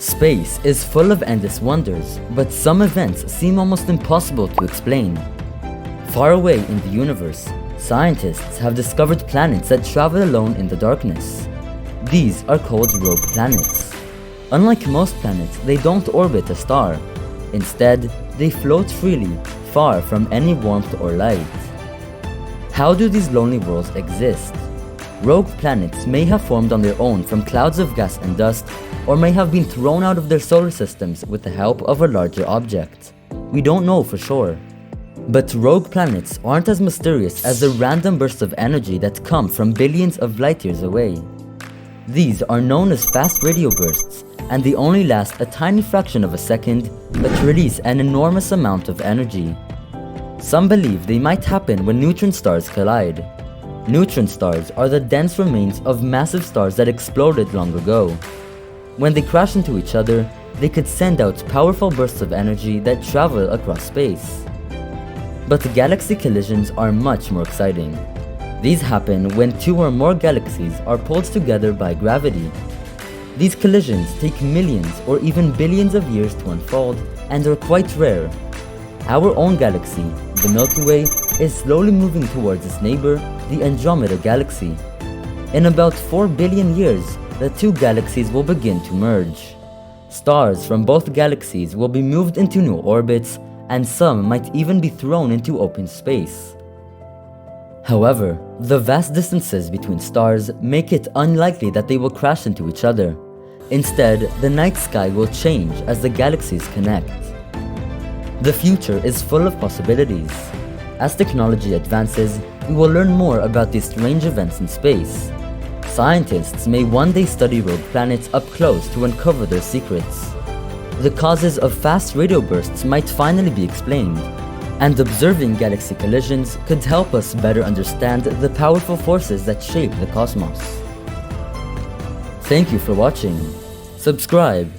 Space is full of endless wonders, but some events seem almost impossible to explain. Far away in the universe, scientists have discovered planets that travel alone in the darkness. These are called rogue planets. Unlike most planets, they don't orbit a star. Instead, they float freely, far from any warmth or light. How do these lonely worlds exist? Rogue planets may have formed on their own from clouds of gas and dust, or may have been thrown out of their solar systems with the help of a larger object. We don't know for sure. But rogue planets aren't as mysterious as the random bursts of energy that come from billions of light years away. These are known as fast radio bursts, and they only last a tiny fraction of a second, but release an enormous amount of energy. Some believe they might happen when neutron stars collide. Neutron stars are the dense remains of massive stars that exploded long ago. When they crash into each other, they could send out powerful bursts of energy that travel across space. But galaxy collisions are much more exciting. These happen when two or more galaxies are pulled together by gravity. These collisions take millions or even billions of years to unfold and are quite rare. Our own galaxy, the Milky Way, is slowly moving towards its neighbor, the Andromeda Galaxy. In about 4 billion years, the two galaxies will begin to merge. Stars from both galaxies will be moved into new orbits, and some might even be thrown into open space. However, the vast distances between stars make it unlikely that they will crash into each other. Instead, the night sky will change as the galaxies connect. The future is full of possibilities. As technology advances, we will learn more about these strange events in space. Scientists may one day study rogue planets up close to uncover their secrets. The causes of fast radio bursts might finally be explained, and observing galaxy collisions could help us better understand the powerful forces that shape the cosmos. Thank you for watching. Subscribe.